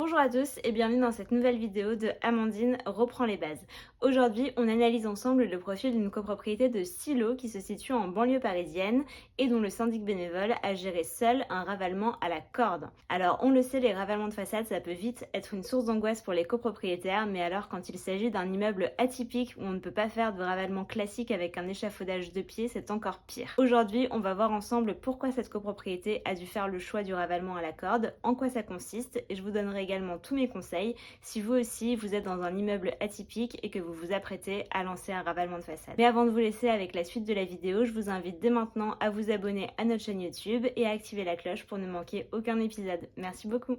Bonjour à tous et bienvenue dans cette nouvelle vidéo de Amandine reprend les bases. Aujourd'hui, on analyse ensemble le profil d'une copropriété de Silo qui se situe en banlieue parisienne et dont le syndic bénévole a géré seul un ravalement à la corde. Alors, on le sait, les ravalements de façade, ça peut vite être une source d'angoisse pour les copropriétaires, mais alors quand il s'agit d'un immeuble atypique où on ne peut pas faire de ravalement classique avec un échafaudage de pied, c'est encore pire. Aujourd'hui, on va voir ensemble pourquoi cette copropriété a dû faire le choix du ravalement à la corde, en quoi ça consiste, et je vous donnerai également tous mes conseils si vous aussi vous êtes dans un immeuble atypique et que vous vous apprêtez à lancer un ravalement de façade. Mais avant de vous laisser avec la suite de la vidéo, je vous invite dès maintenant à vous abonner à notre chaîne YouTube et à activer la cloche pour ne manquer aucun épisode. Merci beaucoup.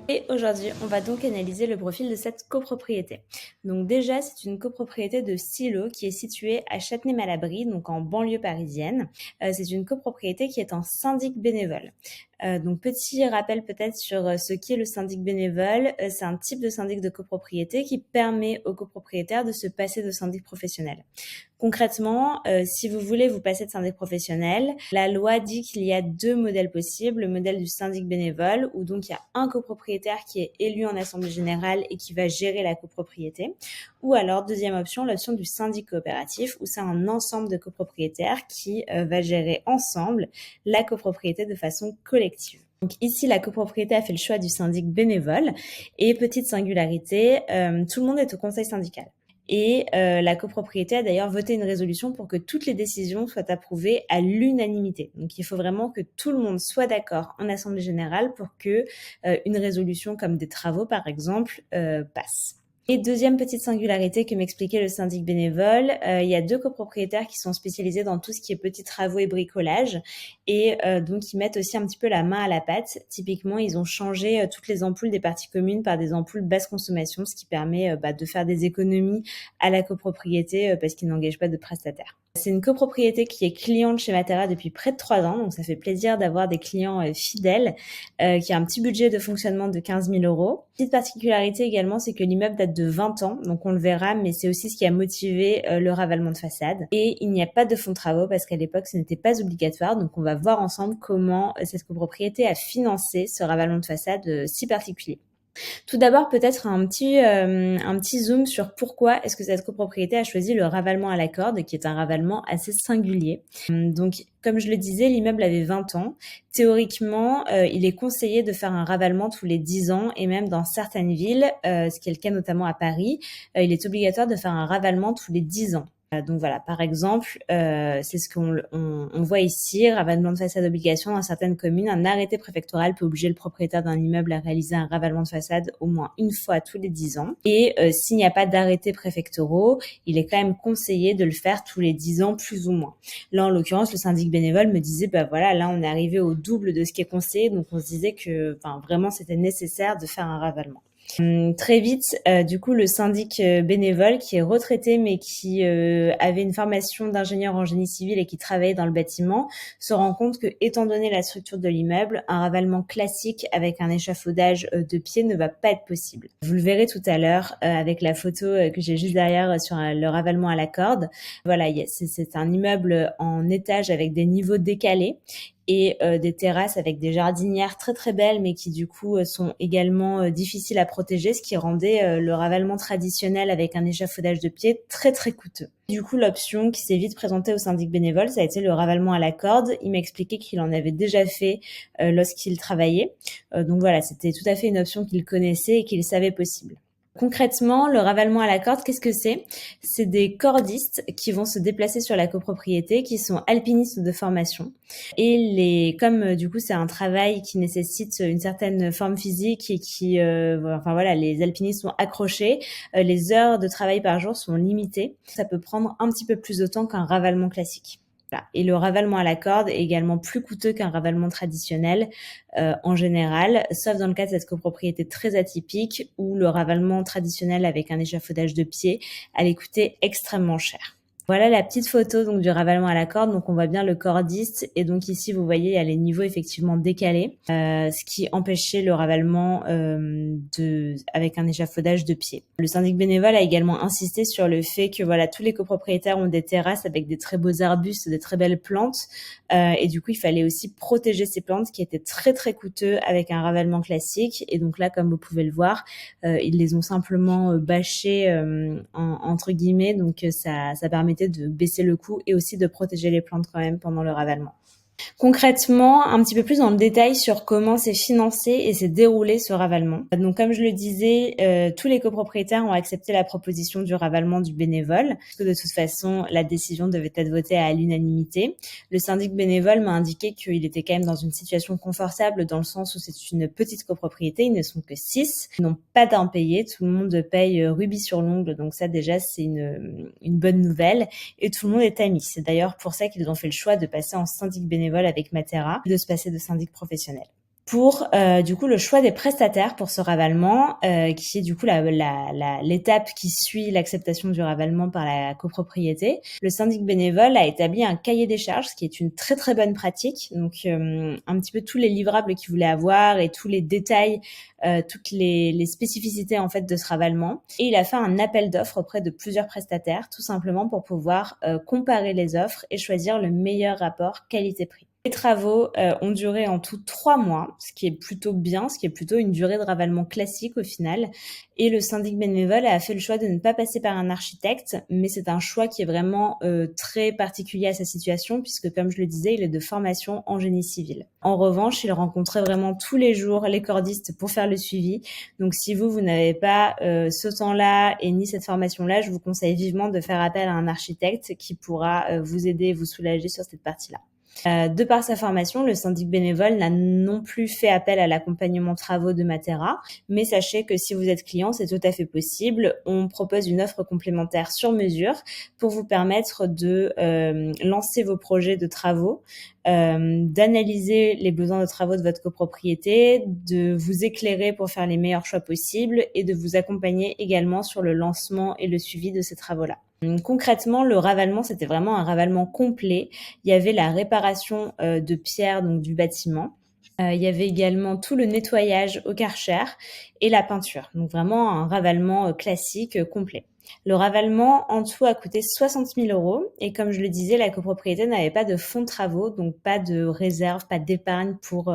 Et aujourd'hui, on va donc analyser le profil de cette copropriété. Donc déjà, c'est une copropriété de Silo qui est située à Châtenay-Malabry, donc en banlieue parisienne. C'est une copropriété qui est en syndic bénévole. Donc petit rappel peut-être sur ce qu'est le syndic bénévole. C'est un type de syndic de copropriété qui permet aux copropriétaires de se passer de syndic professionnel. Concrètement, si vous voulez vous passer de syndic professionnel, la loi dit qu'il y a deux modèles possibles. Le modèle du syndic bénévole, où donc il y a un copropriétaire qui est élu en assemblée générale et qui va gérer la copropriété. Ou alors, deuxième option, l'option du syndic coopératif, où c'est un ensemble de copropriétaires qui va gérer ensemble la copropriété de façon collective. Donc ici, la copropriété a fait le choix du syndic bénévole. Et petite singularité, tout le monde est au conseil syndical. Et la copropriété a d'ailleurs voté une résolution pour que toutes les décisions soient approuvées à l'unanimité. Donc il faut vraiment que tout le monde soit d'accord en assemblée générale pour que une résolution comme des travaux par exemple passe. Et deuxième petite singularité que m'expliquait le syndic bénévole, il y a deux copropriétaires qui sont spécialisés dans tout ce qui est petits travaux et bricolage et donc ils mettent aussi un petit peu la main à la pâte. Typiquement, ils ont changé toutes les ampoules des parties communes par des ampoules basse consommation, ce qui permet de faire des économies à la copropriété parce qu'ils n'engagent pas de prestataires. C'est une copropriété qui est cliente chez Matera depuis près de 3 ans, donc ça fait plaisir d'avoir des clients fidèles, qui a un petit budget de fonctionnement de 15 000 €. Petite particularité également, c'est que l'immeuble date de 20 ans, donc on le verra, mais c'est aussi ce qui a motivé le ravalement de façade. Et il n'y a pas de fonds de travaux parce qu'à l'époque, ce n'était pas obligatoire, donc on va voir ensemble comment cette copropriété a financé ce ravalement de façade si particulier. Tout d'abord, peut-être un petit zoom sur pourquoi est-ce que cette copropriété a choisi le ravalement à la corde, qui est un ravalement assez singulier. Donc, comme je le disais, l'immeuble avait 20 ans. Théoriquement, il est conseillé de faire un ravalement tous les 10 ans et même dans certaines villes, ce qui est le cas notamment à Paris, il est obligatoire de faire un ravalement tous les 10 ans. Donc voilà, par exemple, c'est ce qu'on voit ici, ravalement de façade d'obligation dans certaines communes. Un arrêté préfectoral peut obliger le propriétaire d'un immeuble à réaliser un ravalement de façade au moins une fois tous les 10 ans. Et s'il n'y a pas d'arrêté préfectoraux, il est quand même conseillé de le faire tous les 10 ans plus ou moins. Là, en l'occurrence, le syndic bénévole me disait, voilà, là, on est arrivé au double de ce qui est conseillé, donc on se disait que vraiment, c'était nécessaire de faire un ravalement. Très vite, du coup, le syndic bénévole qui est retraité mais qui avait une formation d'ingénieur en génie civil et qui travaillait dans le bâtiment se rend compte que, étant donné la structure de l'immeuble, un ravalement classique avec un échafaudage de pied ne va pas être possible. Vous le verrez tout à l'heure avec la photo que j'ai juste derrière sur le ravalement à la corde. Voilà, c'est un immeuble en étage avec des niveaux décalés et des terrasses avec des jardinières très très belles mais qui du coup sont également difficiles à protéger, ce qui rendait le ravalement traditionnel avec un échafaudage de pied très très coûteux. Du coup, l'option qui s'est vite présentée au syndic bénévole, ça a été le ravalement à la corde. Il m'a expliqué qu'il en avait déjà fait lorsqu'il travaillait. Donc voilà, c'était tout à fait une option qu'il connaissait et qu'il savait possible. Concrètement, le ravalement à la corde, qu'est-ce que c'est ? C'est des cordistes qui vont se déplacer sur la copropriété, qui sont alpinistes de formation. Et comme du coup c'est un travail qui nécessite une certaine forme physique et qui, les alpinistes sont accrochés, les heures de travail par jour sont limitées. Ça peut prendre un petit peu plus de temps qu'un ravalement classique. Voilà. Et le ravalement à la corde est également plus coûteux qu'un ravalement traditionnel en général, sauf dans le cas de cette copropriété très atypique où le ravalement traditionnel avec un échafaudage de pied allait coûter extrêmement cher. Voilà la petite photo donc du ravalement à la corde. Donc on voit bien le cordiste et donc ici vous voyez il y a les niveaux effectivement décalés, ce qui empêchait le ravalement avec un échafaudage de pied. Le syndic bénévole a également insisté sur le fait que voilà tous les copropriétaires ont des terrasses avec des très beaux arbustes, des très belles plantes et du coup il fallait aussi protéger ces plantes qui étaient très très coûteux avec un ravalement classique. Et donc là comme vous pouvez le voir, ils les ont simplement bâchés entre guillemets, donc ça permettait de baisser le coût et aussi de protéger les plantes quand même pendant le ravalement. Concrètement, un petit peu plus dans le détail sur comment s'est financé et s'est déroulé ce ravalement. Donc, comme je le disais, tous les copropriétaires ont accepté la proposition du ravalement du bénévole, parce que de toute façon, la décision devait être votée à l'unanimité. Le syndic bénévole m'a indiqué qu'il était quand même dans une situation confortable dans le sens où c'est une petite copropriété, ils ne sont que 6, ils n'ont pas d'impayés, tout le monde paye rubis sur l'ongle, donc ça déjà c'est une bonne nouvelle, et tout le monde est ami. C'est d'ailleurs pour ça qu'ils ont fait le choix de passer en syndic bénévole avec Matera, de se passer de syndic professionnel. Pour du coup le choix des prestataires pour ce ravalement, qui est du coup l'étape qui suit l'acceptation du ravalement par la copropriété, le syndic bénévole a établi un cahier des charges, ce qui est une très très bonne pratique. Donc un petit peu tous les livrables qu'il voulait avoir et tous les détails, toutes les spécificités en fait de ce ravalement. Et il a fait un appel d'offres auprès de plusieurs prestataires, tout simplement pour pouvoir comparer les offres et choisir le meilleur rapport qualité-prix. Les travaux ont duré en tout 3 mois, ce qui est plutôt bien, ce qui est plutôt une durée de ravalement classique au final. Et le syndic bénévole a fait le choix de ne pas passer par un architecte, mais c'est un choix qui est vraiment très particulier à sa situation, puisque comme je le disais, il est de formation en génie civil. En revanche, il rencontrait vraiment tous les jours les cordistes pour faire le suivi. Donc si vous n'avez pas ce temps-là et ni cette formation-là, je vous conseille vivement de faire appel à un architecte qui pourra vous aider et vous soulager sur cette partie-là. De par sa formation, le syndic bénévole n'a non plus fait appel à l'accompagnement travaux de Matera, mais sachez que si vous êtes client, c'est tout à fait possible. On propose une offre complémentaire sur mesure pour vous permettre de lancer vos projets de travaux, d'analyser les besoins de travaux de votre copropriété, de vous éclairer pour faire les meilleurs choix possibles et de vous accompagner également sur le lancement et le suivi de ces travaux-là. Concrètement, le ravalement, c'était vraiment un ravalement complet. Il y avait la réparation de pierres donc du bâtiment. Il y avait également tout le nettoyage au Karcher et la peinture. Donc vraiment un ravalement classique complet. Le ravalement en tout a coûté 60 000 € et comme je le disais, la copropriété n'avait pas de fonds de travaux, donc pas de réserve, pas d'épargne pour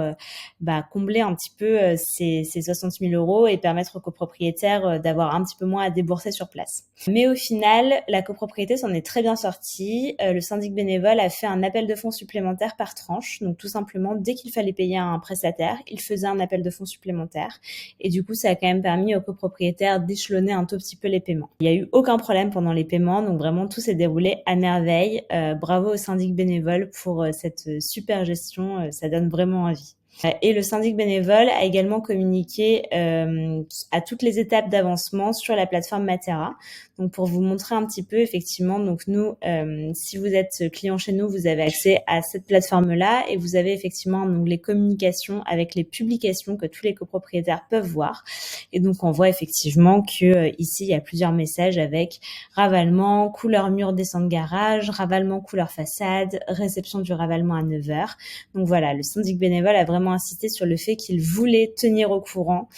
combler un petit peu ces 60 000 € et permettre aux copropriétaires d'avoir un petit peu moins à débourser sur place. Mais au final, la copropriété s'en est très bien sortie. Le syndic bénévole a fait un appel de fonds supplémentaire par tranche, donc tout simplement dès qu'il fallait payer un prestataire, il faisait un appel de fonds supplémentaire et du coup ça a quand même permis aux copropriétaires d'échelonner un tout petit peu les paiements. Il y a eu aucun problème pendant les paiements, donc vraiment tout s'est déroulé à merveille. Bravo au syndic bénévole pour cette super gestion, ça donne vraiment envie. Et le syndic bénévole a également communiqué à toutes les étapes d'avancement sur la plateforme Matera. Donc pour vous montrer un petit peu, effectivement, donc nous, si vous êtes client chez nous, vous avez accès à cette plateforme-là et vous avez effectivement un onglet communication avec les publications que tous les copropriétaires peuvent voir. Et donc on voit effectivement que ici il y a plusieurs messages avec ravalement, couleur mur descente garage, ravalement couleur façade, réception du ravalement à 9h. Donc voilà, le syndic bénévole a vraiment insisté sur le fait qu'il voulait tenir au courant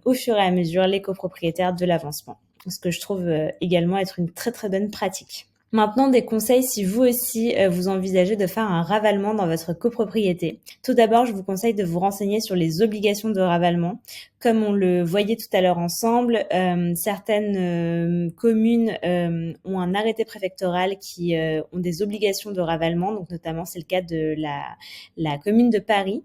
au fur et à mesure les copropriétaires de l'avancement. Ce que je trouve également être une très très bonne pratique. Maintenant, des conseils si vous aussi vous envisagez de faire un ravalement dans votre copropriété. Tout d'abord, je vous conseille de vous renseigner sur les obligations de ravalement. Comme on le voyait tout à l'heure ensemble, certaines communes ont un arrêté préfectoral qui ont des obligations de ravalement. Donc notamment, c'est le cas de la commune de Paris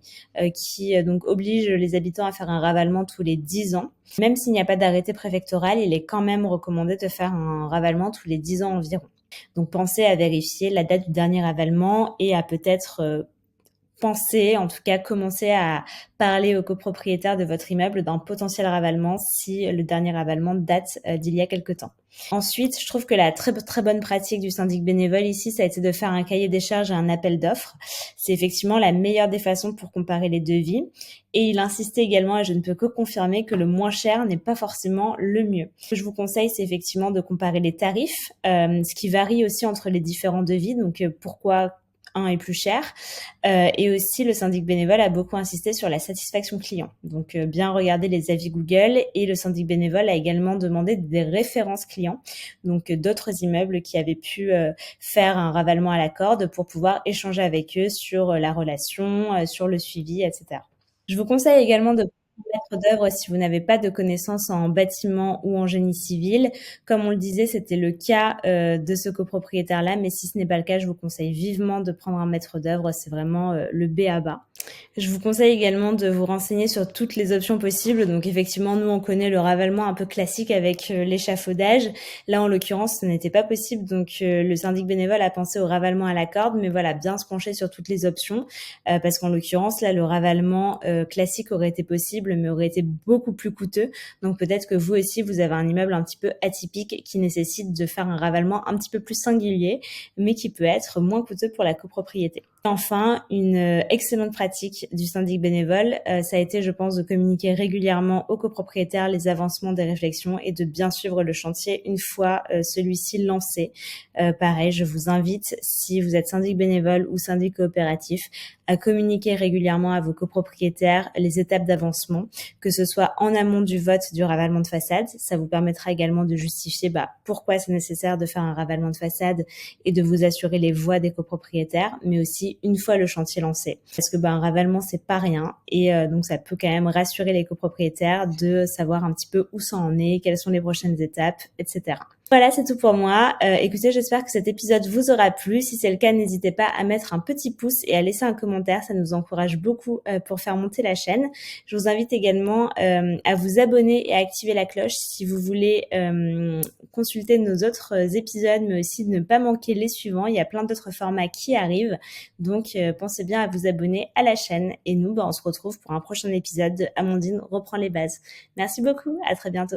qui donc oblige les habitants à faire un ravalement tous les 10 ans. Même s'il n'y a pas d'arrêté préfectoral, il est quand même recommandé de faire un ravalement tous les 10 ans environ. Donc pensez à vérifier la date du dernier ravalement et à peut-être penser, en tout cas commencer à parler aux copropriétaires de votre immeuble d'un potentiel ravalement si le dernier ravalement date d'il y a quelque temps. Ensuite, je trouve que la très, très bonne pratique du syndic bénévole ici, ça a été de faire un cahier des charges et un appel d'offres. C'est effectivement la meilleure des façons pour comparer les devis. Et il insistait également, et je ne peux que confirmer, que le moins cher n'est pas forcément le mieux. Ce que je vous conseille, c'est effectivement de comparer les tarifs, ce qui varie aussi entre les différents devis. Donc, pourquoi un est plus cher. Et aussi, le syndic bénévole a beaucoup insisté sur la satisfaction client. Donc, bien regarder les avis Google. Et le syndic bénévole a également demandé des références clients, donc d'autres immeubles qui avaient pu faire un ravalement à la corde pour pouvoir échanger avec eux sur la relation, sur le suivi, etc. Je vous conseille également de maître d'œuvre si vous n'avez pas de connaissances en bâtiment ou en génie civil. Comme on le disait, c'était le cas de ce copropriétaire-là, mais si ce n'est pas le cas, je vous conseille vivement de prendre un maître d'œuvre. C'est vraiment le B à bas. Je vous conseille également de vous renseigner sur toutes les options possibles. Donc effectivement, nous, on connaît le ravalement un peu classique avec l'échafaudage. Là, en l'occurrence, ce n'était pas possible. Donc le syndic bénévole a pensé au ravalement à la corde, mais voilà, bien se pencher sur toutes les options. Parce qu'en l'occurrence, là, le ravalement classique aurait été possible, mais aurait été beaucoup plus coûteux. Donc peut-être que vous aussi, vous avez un immeuble un petit peu atypique qui nécessite de faire un ravalement un petit peu plus singulier, mais qui peut être moins coûteux pour la copropriété. Enfin, une excellente pratique du syndic bénévole, ça a été, je pense, de communiquer régulièrement aux copropriétaires les avancements des réflexions et de bien suivre le chantier une fois celui-ci lancé. Pareil, je vous invite, si vous êtes syndic bénévole ou syndic coopératif, à communiquer régulièrement à vos copropriétaires les étapes d'avancement, que ce soit en amont du vote du ravalement de façade. Ça vous permettra également de justifier pourquoi c'est nécessaire de faire un ravalement de façade et de vous assurer les voix des copropriétaires, mais aussi une fois le chantier lancé. Parce que un ravalement, c'est pas rien, et donc ça peut quand même rassurer les copropriétaires de savoir un petit peu où ça en est, quelles sont les prochaines étapes, etc. Voilà, c'est tout pour moi. Écoutez, j'espère que cet épisode vous aura plu. Si c'est le cas, n'hésitez pas à mettre un petit pouce et à laisser un commentaire. Ça nous encourage beaucoup pour faire monter la chaîne. Je vous invite également à vous abonner et à activer la cloche si vous voulez consulter nos autres épisodes, mais aussi ne pas manquer les suivants. Il y a plein d'autres formats qui arrivent. Donc, pensez bien à vous abonner à la chaîne. Et nous, on se retrouve pour un prochain épisode de Amandine reprend les bases. Merci beaucoup. À très bientôt.